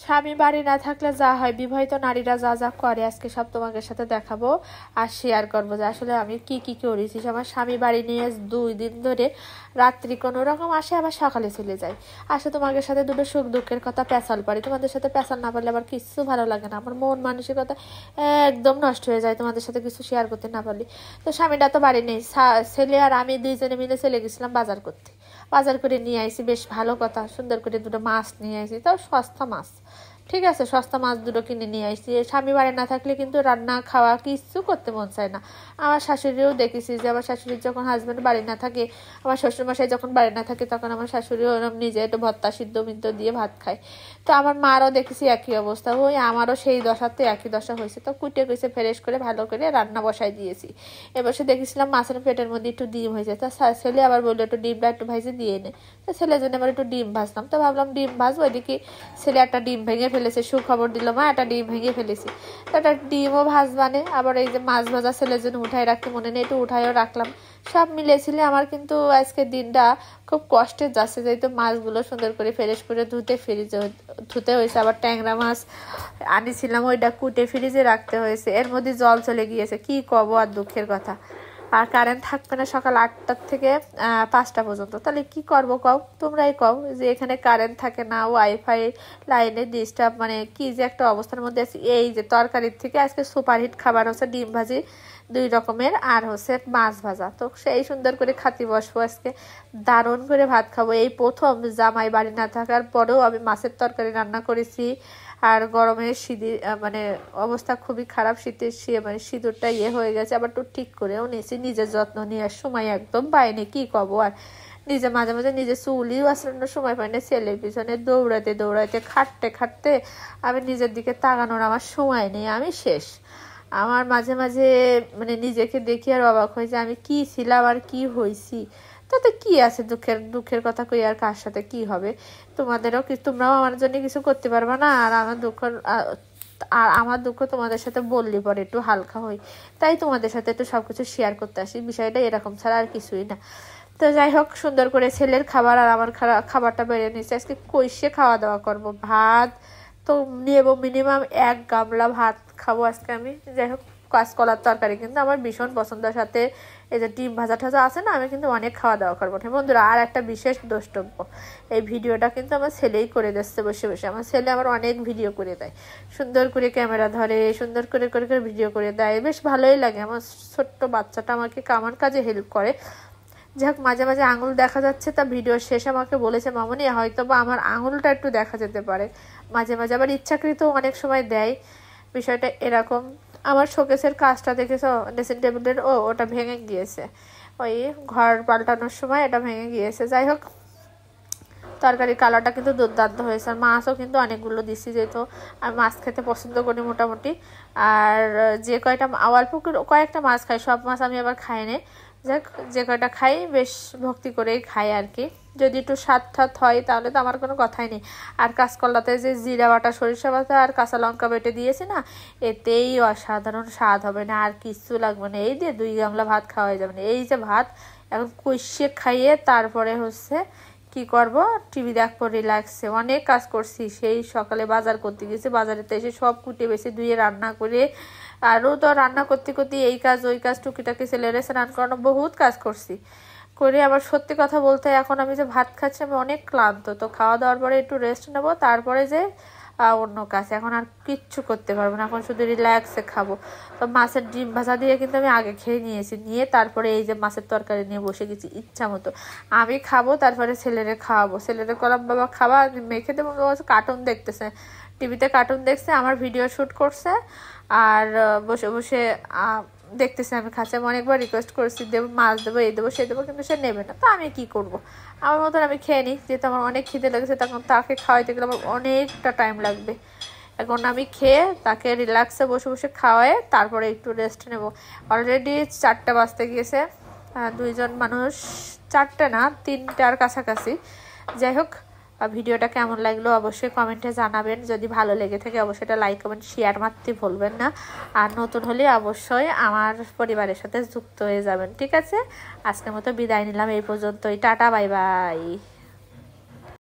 স্বামী বাড়ি না থাকলে যা হয়, বিবাহিত নারীরা যা যা করে আজকে সব তোমাদের সাথে দেখাবো আর শেয়ার করবো যে আসলে আমি কি কি করেছি। আমার স্বামী বাড়ি নিয়ে 2 দিন ধরে রাত্রি কোনো রকম আসে, আবার সকালে চলে যায়। আসে তোমাদের সাথে দুটো সুখ দুঃখের কথা পেঁচাল পারি, তোমাদের সাথে পেঁচাল না পারলে আবার কিছু ভালো লাগে না, আমার মন মানসিকতা একদম নষ্ট হয়ে যায় তোমাদের সাথে কিছু শেয়ার করতে না পারলে। তো স্বামীটা তো বাড়ি নেই, ছেলে আর আমি 2 জনে মিলে চলে গেছিলাম বাজার করতে। বাজার করে নিয়ে আইসি, বেশ ভালো কথা, সুন্দর করে দুটো মাছ নিয়ে আইসি, তাও সস্তা মাছ, ঠিক আছে, সস্তা মাছ দুটো কিনে নিয়ে আসছি। স্বামী বাড়ি না থাকলে কিন্তু রান্না খাওয়া কিছু করতে মন চায় না। আমার শাশুড়িও দেখেছি যে আমার শাশুড়ির যখন হাজব্যান্ড বাড়ি না থাকে, আমার শ্বশুরমশাই যখন বাড়ি না থাকে, তখন আমার শাশুড়িও ওরকম নিজে একটু ভর্তা সিদ্ধ মিদ্ধ দিয়ে ভাত খায়। তো আমার মারও দেখেছি একই অবস্থা, ওই আমারও সেই দশাতে একই দশা হয়েছে। তো কুটে কুচে ফ্রেশ করে ভালো করে রান্না বসাই দিয়েছি। এবার সে দেখেছিলাম মাছের পেটের মধ্যে একটু ডিম হয়েছে, তা ছেলে আবার বললো একটু ডিমটা একটু ভাইজে দিয়ে নে। তো ছেলের জন্য আবার একটু ডিম ভাজলাম, তো ভাবলাম ডিম ভাজবো, ওইদিকে ছেলে একটা ডিম ভেঙে ফেলেছে, সুখবর দিল মা একটা ডিম ভেঙে ফেলেছি। তো একটা ডিমও ভাজবানে, আবার এই যে মাছ ভাজা ছেলের জন্য উঠাই রাখতে মনে নেই, একটু উঠাইও রাখলাম। সব মিলেছিলে আমার কিন্তু আজকের দিনটা খুব কষ্টের যাচ্ছে, যেহেতু মাছগুলো সুন্দর করে ফ্রেশ করে ধুতে হয়েছে। আবার ট্যাংরা মাছ আনিছিলাম, ওইটা কুটে ফ্রিজে রাখতে হয়েছে, এর মধ্যে জল চলে গিয়েছে, কি কব আর দুঃখের কথা। আর কারেন্ট থাকবে না সকাল 8টা থেকে 5টা পর্যন্ত, তাহলে কি করবো কও, তোমরাই কও। যে এখানে কারেন্ট থাকে না, ওয়াইফাই লাইনে ডিস্টার্ব, মানে কি যে একটা অবস্থার মধ্যে আছি। এই যে তরকারির থেকে আজকে সুপারহিট খাবার হচ্ছে ডিম ভাজি 2 রকমের, আর হচ্ছে মাছ ভাজা। তো সেই সুন্দর করে খাতি বসবো আজকে, দারুণ করে ভাত খাবো। এই প্রথম জামাই বাড়ি না থাকার পরেও আমি মাছের তরকারি রান্না করেছি। আর গরমে মানে অবস্থা খুবই খারাপ, শীতের মানে সিঁদুরটা হয়ে গেছে, আবার তো ঠিক করেও নিয়েছি। নিজের যত্ন নেওয়ার সময় একদম পাইনি, কি কব আর। নিজে মাঝে মাঝে নিজে চুলিও আসানোর সময় পাই না, ছেলের পিছনে দৌড়াতে দৌড়াতে খাটতে খাটতে আমি নিজের দিকে তাকানোর আমার সময় নেই, আমি শেষ। আমার মাঝে মাঝে মানে নিজেকে দেখি আর অবাক হয়ে যে আমি কি ছিলাম আর কি হয়েছি। তাতে কি আছে, দুঃখের কথা কই আর কার সাথে কি হবে। তোমরাও আমার জন্য কিছু করতে পারবে না, আর আমার দুঃখ তোমাদের সাথে বললে পরে একটু হালকা হই, তাই তোমাদের সাথে একটু সবকিছু শেয়ার করতে আসি। বিষয়টা এরকম ছাড়া আর কিছুই না। তো যাই হোক, সুন্দর করে ছেলের খাবার আর আমার খাবারটা বেড়ে নিচ্ছে। আজকে কইসে খাওয়া দাওয়া করব, ভাত তো নেবো মিনিমাম 1 গামলা ভাত খাবো আজকে আমি। যাই হোক, কাঁচকলার তরকারি কিন্তু আমার ভীষণ পছন্দের, সাথে এই যে ডিম ভাজা টাজা আছে না, আমি কিন্তু অনেক খাওয়া দাওয়া করবো। বন্ধুরা, আর একটা বিশেষ দ্রষ্টব্য, এই ভিডিওটা কিন্তু আমার ছেলেই করে দিচ্ছে বসে বসে। আমার ছেলে আমার অনেক ভিডিও করে দেয়, সুন্দর করে ক্যামেরা ধরে সুন্দর করে করে করে ভিডিও করে দেয়, বেশ ভালোই লাগে। আমার ছোট্ট বাচ্চাটা আমাকে আমার কাজে হেল্প করে। যাক, মাঝে মাঝে আঙুল দেখা যাচ্ছে, তা ভিডিওর শেষে আমাকে বলেছে মামনি হয়তো বা আমার আঙুলটা একটু দেখা যেতে পারে মাঝে মাঝে, আবার ইচ্ছাকৃত অনেক সময় দেয়। বিষয়টা এরকম। আমার শোকেসের কাজটা দেখেছো, ড্রেসিং টেবিলের, ওটা ভেঙে গিয়েছে, ওই ঘর পাল্টানোর সময় এটা ভেঙে গিয়েছে। যাই হোক, তরকারি কালারটা কিন্তু দুর্দান্ত হয়েছে, আর মাছও কিন্তু অনেকগুলো দিচ্ছি, যেহেতু আমি মাছ খেতে পছন্দ করি মোটামুটি। আর যে কয়েকটা মাছ খাই, সব মাছ আমি আবার খাই না। যাক, যে কয়টা খাই বেশ ভক্তি করেই খাই আর কি। যদি একটু স্বাদ ঠাদ হয় তাহলে তো আমার কোনো কথাই নেই। আর কাঁচকলাতে যে জিরা বাটা, সরিষা বাটা আর কাঁচা লঙ্কা বেটে দিয়েছি না, এতেই অসাধারণ স্বাদ হবে না, আর কিছু লাগবে না। এই দিয়ে 2 গামলা ভাত খাওয়া হয়ে যাবে না। এই যে ভাত এখন কষিয়ে খাইয়ে তারপরে হচ্ছে কি করব, টিভি দেখবো রিল্যাক্সে। অনেক কাজ করছি, সেই সকালে বাজার করতে গেছি, বাজারেতে এসে সব কুটে বেছে ধুয়ে রান্না করে, আরও তো রান্না করতে করতে এই কাজ ওই কাজ টুকিটাকি ছেলেরে স্নান করানো, বহুত কাজ করছি করে। আবার সত্যি কথা বলতে এখন আমি যে ভাত খাচ্ছি আমি অনেক ক্লান্ত, তো খাওয়া দাওয়ার পরে একটু রেস্ট নেবো, তারপরে যে অন্য কাজ। এখন আর কিচ্ছু করতে পারবো না, এখন শুধু রিল্যাক্সে খাবো। তো মাছের ডিম ভাজা দিয়ে কিন্তু আমি আগে খেয়ে নিয়েছি, নিয়ে তারপরে এই যে মাছের তরকারি নিয়ে বসে গেছি ইচ্ছা মতো। আমি খাবো, তারপরে ছেলেরে খাওয়াবো। ছেলেরে কলাম বাবা খাবা, মেখে দেবো। কার্টুন দেখতেছে, টিভিতে কার্টুন দেখছে, আমার ভিডিও শ্যুট করছে, আর বসে বসে দেখতেছে আমি খাচ্ছি। আমি অনেকবার রিকোয়েস্ট করেছি দেবো, মাছ দেবো, এই দেবো সে দেবো, কিন্তু সে নেবে না। তো আমি কি করব, আমার মতন আমি খেয়ে নিই, যেহেতু আমার অনেক খিদে লেগেছে, তখন তাকে খাওয়াইতে গেলে আমার অনেকটা টাইম লাগবে। এখন আমি খেয়ে তাকে রিল্যাক্সে বসে বসে খাওয়াই, তারপরে একটু রেস্ট নেব। অলরেডি 4টা বাজতে গিয়েছে, 2 জন মানুষ, 4টে না 3টার কাছাকাছি। যাই হোক, ভিডিওটা কেমন লাগলো অবশ্যই কমেন্টে জানাবেন। যদি ভালো লেগে থাকে অবশ্যই এটা লাইক কমেন্ট শেয়ার মারতে ভুলবেন না। আর নতুন হলে অবশ্যই আমার পরিবারের সাথে যুক্ত হয়ে যাবেন। ঠিক আছে, আজকের মতো বিদায় নিলাম এই পর্যন্তই। Tata, bye bye.